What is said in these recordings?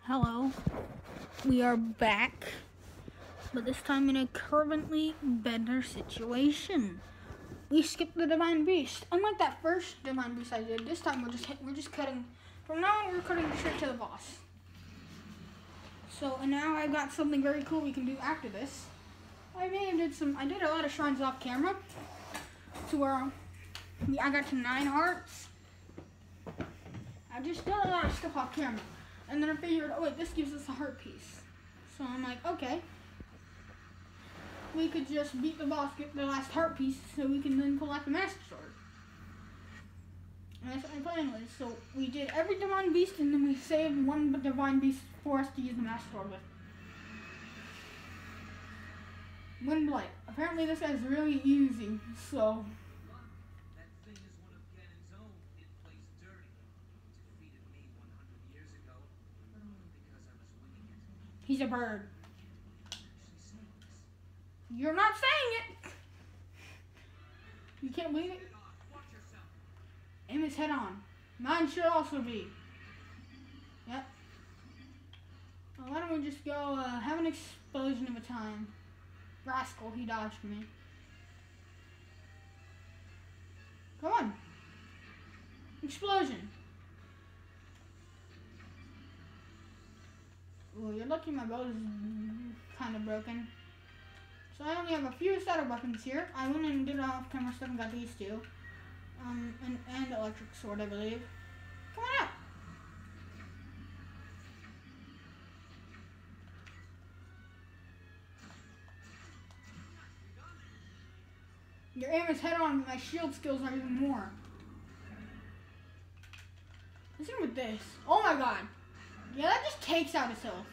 Hello, we are back, but this time in a currently better situation. We skipped the Divine Beast. Unlike that first Divine Beast I did, this time we're just cutting. From now on, we're cutting straight to the boss. So, and now I got something very cool we can do after this. I did a lot of shrines off camera, to where I got to 9 hearts. I just did a lot of stuff off camera. And then I figured, oh wait, this gives us a heart piece. So I'm like, okay. We could just beat the boss, get the last heart piece, so we can then pull out the Master Sword. And that's what my plan was. So we did every Divine Beast, and then we saved one Divine Beast for us to use the Master Sword with. Wind Blight. Apparently this guy's really easy, so... He's a bird. You're not saying it. You can't believe it? Aim his head on. Mine should also be. Yep. Well, why don't we just go have an explosion of a time. Rascal, he dodged me. Come on. Explosion. Well, you're lucky my bow is kind of broken. So I only have a few set of weapons here. I went and did off-camera stuff and got these two. And electric sword, I believe. Come on out! Your aim is head on, but my shield skills are even more. Let's see with this. Oh my god. Yeah, that just takes out his health.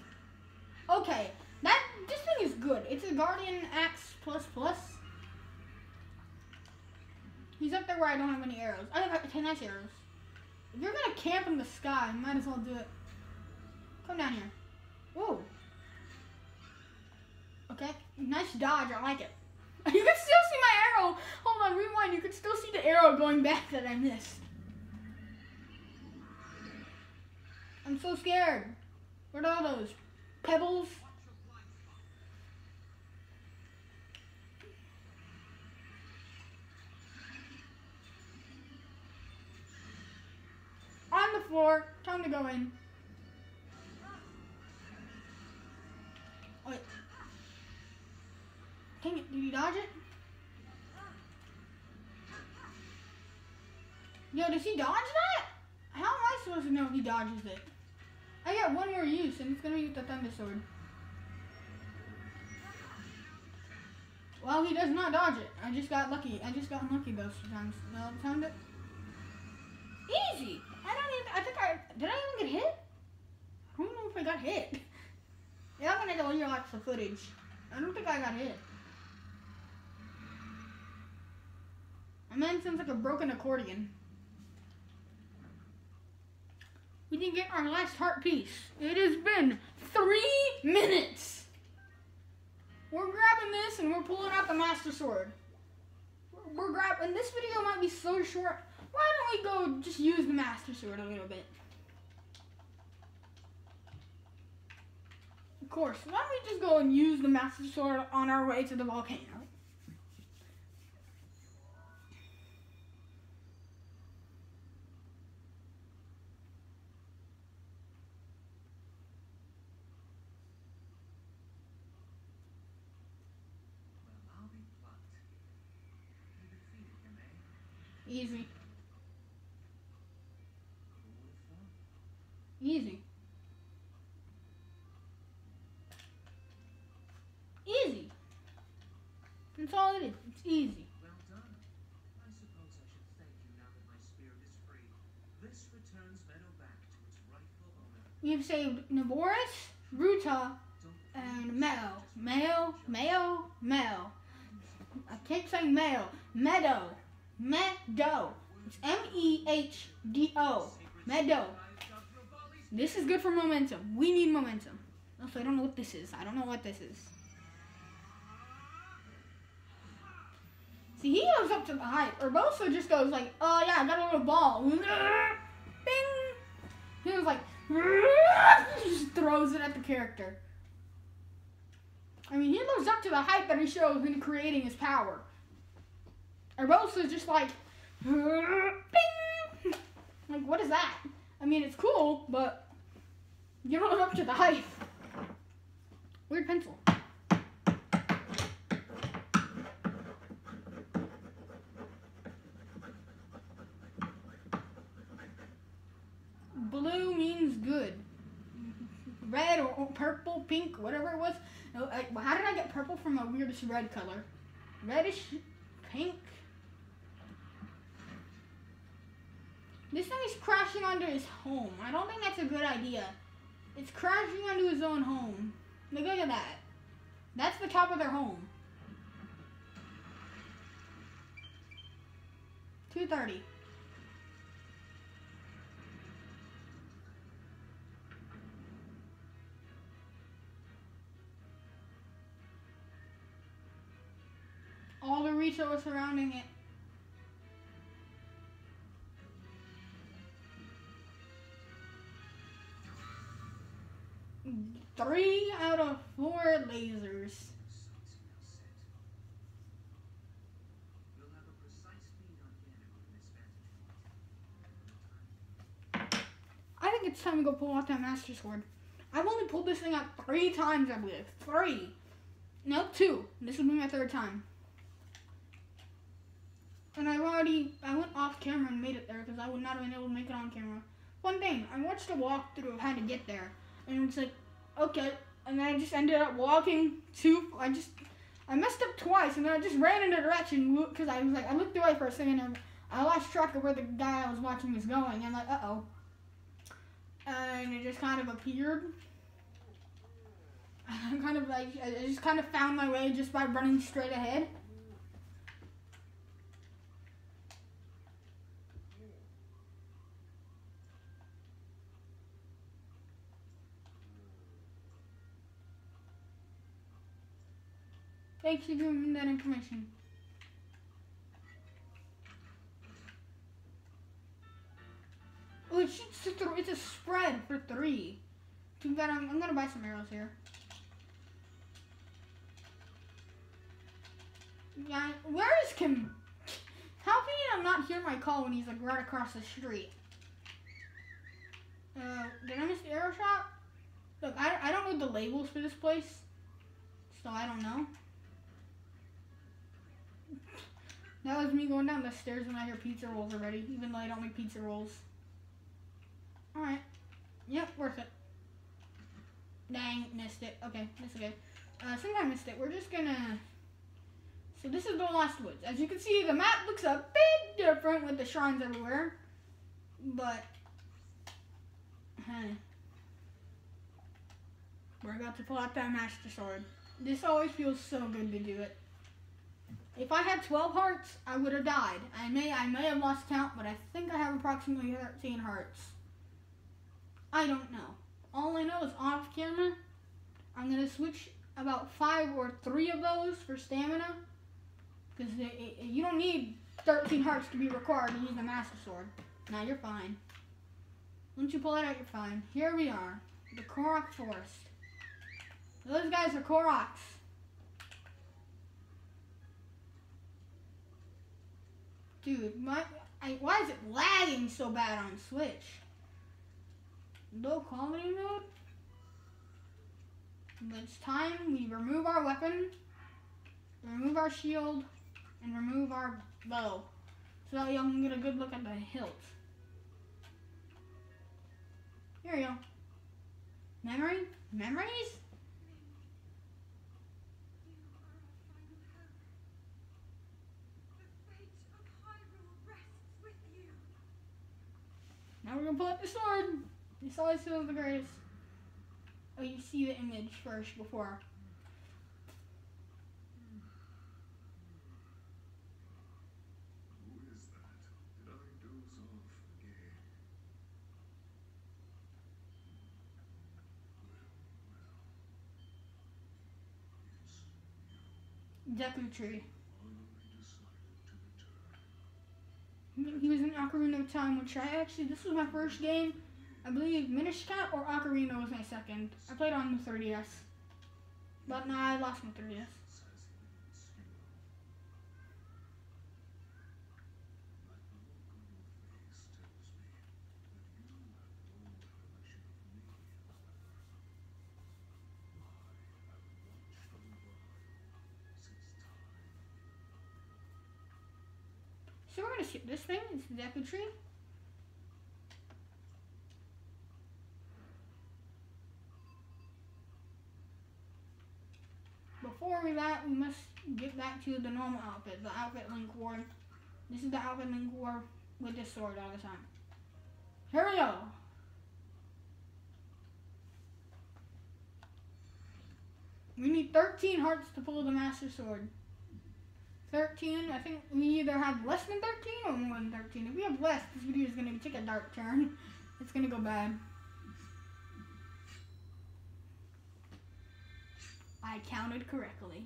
Okay, this thing is good. It's a Guardian Axe ++. He's up there where I don't have any arrows. I have 10 nice arrows. If you're gonna camp in the sky, you might as well do it. Come down here. Ooh. Okay, nice dodge. I like it. You can still see my arrow. Hold on, rewind. You can still see the arrow going back that I missed. I'm so scared. What are those? Pebbles? On the floor. Time to go in. Wait. Dang it. Did he dodge it? Yo, does he dodge that? How am I supposed to know if he dodges it? I got one more use, and it's gonna be with the Thunder Sword. Well, he does not dodge it. I just got lucky. I just got unlucky those times. No, found it. Easy. Did I even get hit? I don't know if I got hit. Yeah, I'm gonna delete lots of footage. I don't think I got hit. My man sounds like a broken accordion. We didn't get our last heart piece. It has been 3 minutes. We're grabbing this and we're pulling out the Master Sword. We're grabbing, this video might be so short. Why don't we go just use the Master Sword a little bit? Of course, why don't we just go and use the Master Sword on our way to the volcano? Easy. Easy. Easy. That's all it is. It's easy. Well done. I suppose I should thank you now that my spirit is free. This returns Meadow back to its rightful owner. We've saved Naboris, Ruta, and Meadow. Meadow. I keep saying Meadow. Meadow. It's M-E-H-D-O. Meadow. This is good for momentum. We need momentum. Also, I don't know what this is. See, he goes up to the height. Urbosa just goes like, oh yeah, I got a little ball. Bing! He was like, just throw throws it at the character. I mean, he lives up to the hype that he shows in creating his power. Urbosa's just like, bing! Like, what is that? I mean, it's cool, but you don't live up to the hype. Weird pencil. Blue means good. Red or purple, pink, whatever it was. No, how did I get purple from a weirdest red color? Reddish, pink. This thing is crashing onto his home. I don't think that's a good idea. It's crashing onto his own home. Look at that. That's the top of their home. 2:30. All the retail surrounding it. Three out of 4 lasers. I think it's time to go pull out that Master Sword. I've only pulled this thing out 3 times, I believe. 3. No, 2. This will be my 3rd time. And I went off camera and made it there because I would not have been able to make it on camera. One thing, I watched a walkthrough of how to get there. And it's like, okay. And then I just ended up walking I messed up twice and then I just ran in a direction because I was like, I looked away for a second and I lost track of where the guy I was watching was going. I'm like, uh-oh. And it just kind of appeared. I just kind of found my way just by running straight ahead. Thanks for giving me that information. Oh, it's a spread for 3. Too bad I'm gonna buy some arrows here. Yeah, where is Kim? How can you not hear my call when he's like right across the street? Did I miss the arrow shop? Look, I don't know the labels for this place, so I don't know. That was me going down the stairs when I hear pizza rolls already, even though I don't make pizza rolls. Alright. Yep, worth it. Dang, missed it. Okay, that's okay. Since I missed it, we're just gonna... So this is the Lost Woods. As you can see, the map looks a bit different with the shrines everywhere. But... Hey. We're about to pull out that Master Sword. This always feels so good to do it. If I had 12 hearts, I would have died. I may have lost count, but I think I have approximately 13 hearts. I don't know. All I know is off camera, I'm going to switch about 5 or 3 of those for stamina. Because you don't need 13 hearts to be required to use the Master Sword. Now you're fine. Once you pull it out, you're fine. Here we are. The Korok Forest. Those guys are Koroks. Dude, why is it lagging so bad on Switch? Low quality mode? But it's time we remove our weapon, remove our shield, and remove our bow. So that y'all can get a good look at the hilt. Here we go. Memories? Now we're gonna pull out the sword. This always feels the greatest. Oh, you see the image first before. Who is that? Did I doze off again? Well. It's you. Deku Tree. Finally decided to return. He was in Ocarina of Time, which this was my first game, I believe Minish Cap or Ocarina was my second. I played on the 3DS. But no, I lost my 3DS. So we're gonna skip this thing. It's the Deku Tree. Before that, we must get back to the normal outfit, the outfit Link wore. This is the outfit Link wore with this sword all the time. Here we go. We need 13 hearts to pull the Master Sword. 13, I think we either have less than 13 or more than 13. If we have less, this video is going to take a dark turn. It's going to go bad. I counted correctly.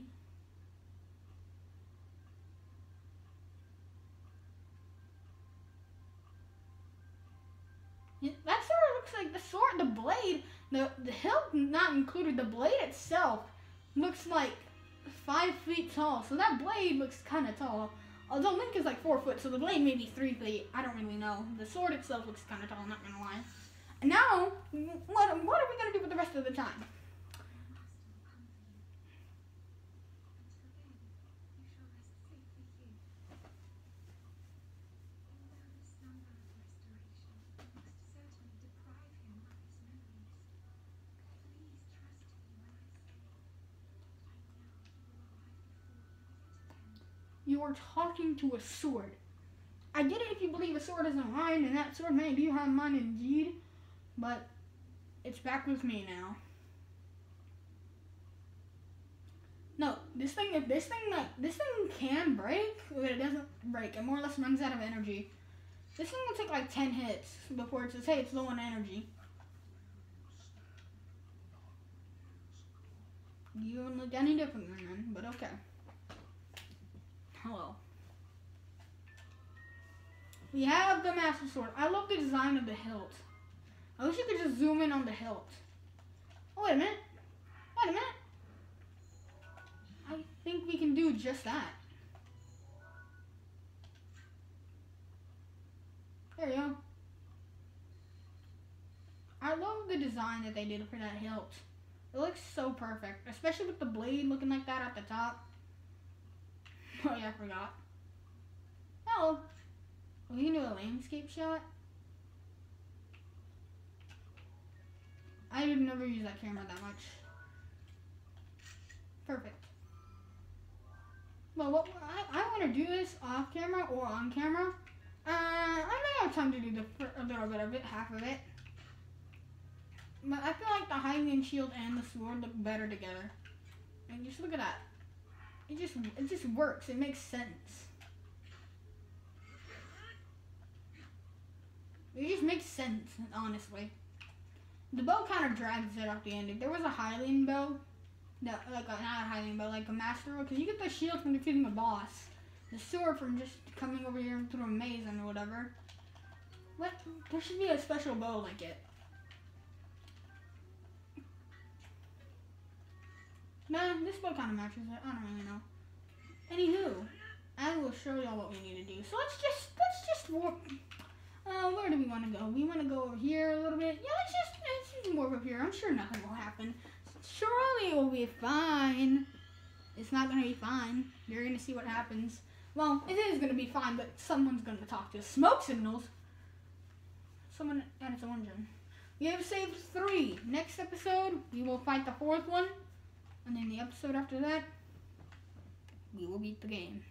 Yeah, that sort of looks like the sword, the blade, the hilt not included, the blade itself looks like 5 feet tall. So that blade looks kind of tall. Although Link is like 4 foot, so the blade may be 3 feet. I don't really know. The sword itself looks kind of tall, I'm not going to lie. And now, what are we going to do with the rest of the time? You are talking to a sword. I get it if you believe a sword isn't mine, and that sword may do have mine indeed, but it's back with me now. No, this thing can break, but it doesn't break. It more or less runs out of energy. This thing will take like 10 hits before it says, hey, it's low on energy. You don't look any different than them, but okay. Hello. We have the Master Sword. I love the design of the hilt. I wish you could just zoom in on the hilt. Oh, wait a minute. Wait a minute. I think we can do just that. There you go. I love the design that they did for that hilt. It looks so perfect, especially with the blade looking like that at the top. Oh yeah, I forgot. Oh, we can do a landscape shot. I would never use that camera that much. Perfect. Well, what I want to do this off camera or on camera. I may have time to do a little bit of it, half of it. But I feel like the Hylian shield and the sword look better together. And just look at that. It just works. It makes sense. It just makes sense, honestly. The bow kind of drags it off the end. If there was a Hylian bow, not a Hylian bow, like a Master Bow, because you get the shield from defeating a boss. The sword from just coming over here through a maze or whatever. What? There should be a special bow like it. Nah, this bow kind of matches it. I don't really know. Anywho, I will show y'all what we need to do. So let's just warp. Where do we want to go? We want to go over here a little bit. Yeah, let's just warp up here. I'm sure nothing will happen. Surely it will be fine. It's not gonna be fine. You're gonna see what happens. Well, it is gonna be fine, but someone's gonna talk to us. Smoke signals. Someone added some engine. We have saved 3. Next episode, we will fight the 4th one. And then the episode after that, we will beat the game.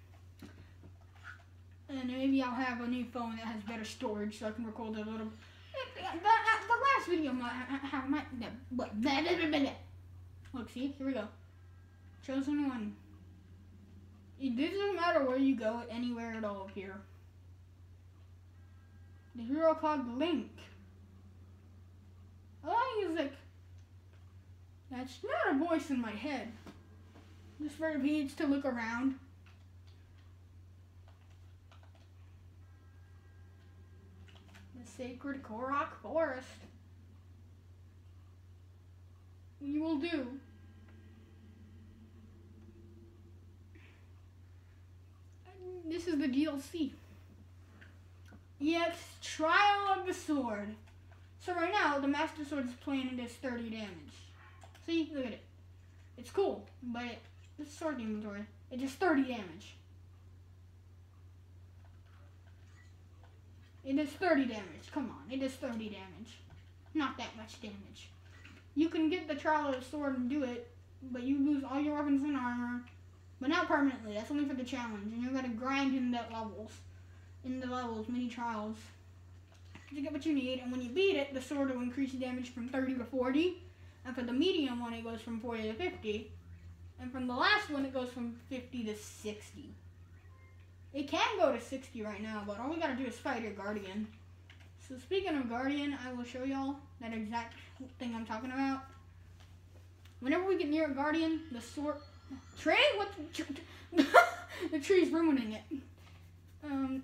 And maybe I'll have a new phone that has better storage so I can record a little. The last video might have Look, see, here we go. Chosen one. It doesn't matter where you go, anywhere at all here. The hero called Link. I like like, that's not a voice in my head. Just repeats to look around. The sacred Korok Forest. we will do. This is the DLC. EX Trial of the Sword. So right now, the Master Sword is playing and does 30 damage. See, look at it. It's cool, but it's sword inventory. It does 30 damage. It does 30 damage. Come on, it does 30 damage. Not that much damage. You can get the Trial of the Sword and do it, but you lose all your weapons and armor. But not permanently. That's only for the challenge, and you're gonna grind in the levels, mini trials, to get what you need. And when you beat it, the sword will increase damage from 30 to 40. And for the medium one, it goes from 40 to 50. And from the last one, it goes from 50 to 60. It can go to 60 right now, but all we gotta do is fight a Guardian. So speaking of Guardian, I will show y'all that exact thing I'm talking about. Whenever we get near a Guardian, the sword... Tree? What? The tree's ruining it.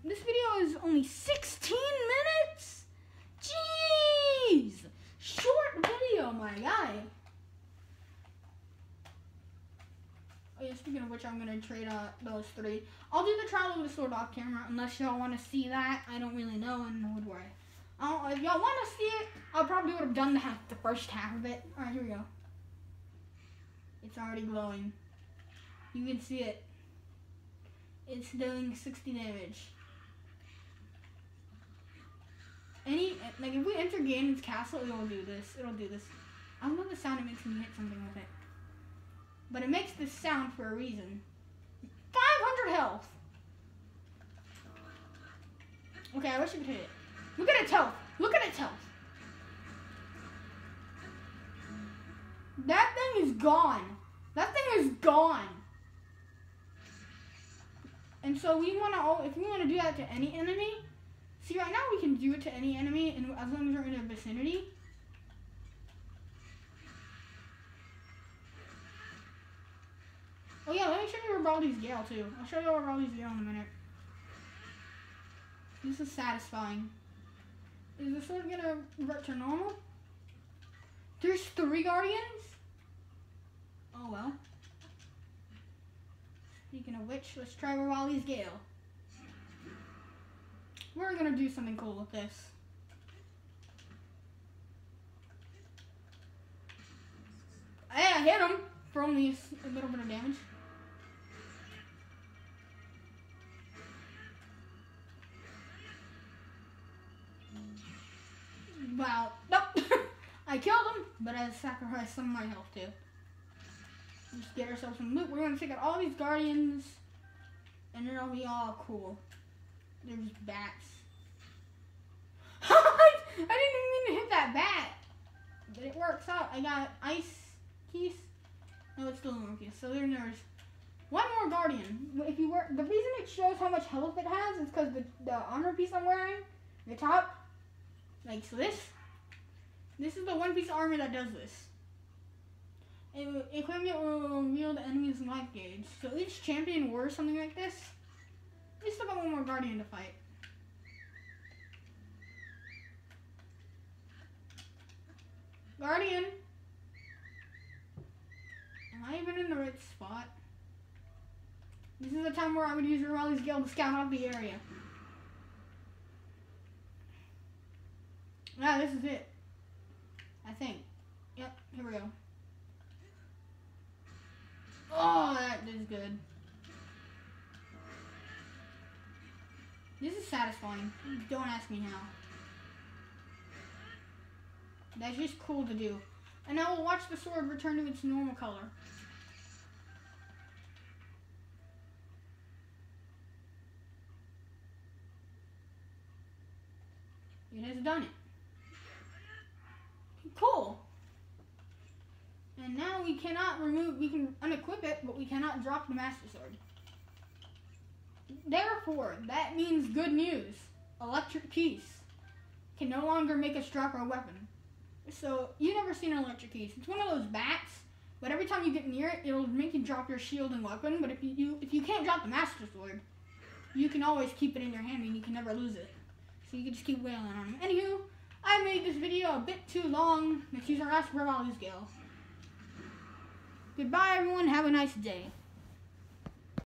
This video is only 16 minutes? Jeez! Short video, my guy. Oh yeah, speaking of which, I'm going to trade those 3. I'll do the Trial of the Sword off camera, unless y'all want to see that. I don't really know, and would worry. If y'all want to see it, I probably would have done the first half of it. Alright, here we go. It's already glowing. You can see it. It's doing 60 damage. If we enter Ganon's castle, it'll do this. It'll do this. I don't know the sound it makes when you hit something with it. But it makes this sound for a reason. 500 health. Okay, I wish you could hit it. Look at its health. Look at its health. That thing is gone. That thing is gone. And so if we want to do that to any enemy, see right now we can do it to any enemy, and as long as we're in the vicinity. Oh yeah, let me show you Ribaldi's Gale too. I'll show you Ribaldi's Gale in a minute. This is satisfying. Is the sword gonna revert to normal? There's 3 Guardians? Oh well. Speaking of which, let's try Ribaldi's Gale. We're gonna do something cool with this. Hey, I hit him for only a little bit of damage. Wow. Nope. I killed him, but I sacrificed some of my health too. Just get ourselves some loot. We're going to take out all these Guardians, and it'll be all cool. There's bats. I didn't even mean to hit that bat. But it works out. I got ice keys. No, it's still more keys. So there's one more Guardian. If you wear, the reason it shows how much health it has is because the armor piece I'm wearing, the top, like so this is the one piece of armor that does this. Equipment will reveal the enemy's life gauge. So each champion wears something like this. We still got one more Guardian to fight. Guardian! Am I even in the right spot? This is the time where I would use Ribaldi's Gale to scout out the area. Ah, this is it. I think. Yep, here we go. Oh, that is good. This is satisfying. Don't ask me how. That's just cool to do. And now we'll watch the sword return to its normal color. It has done it. Cool. And now we can unequip it, but we cannot drop the Master Sword. Therefore, that means good news. Electric Keys can no longer make us drop our weapon. So, you've never seen an Electric Keys. It's one of those bats, but every time you get near it, it'll make you drop your shield and weapon. But if you can't drop the Master Sword, you can always keep it in your hand and you can never lose it. So you can just keep wailing on him. Anywho, I made this video a bit too long. Let's use our last Ribaldi's Gale. Goodbye, everyone. Have a nice day.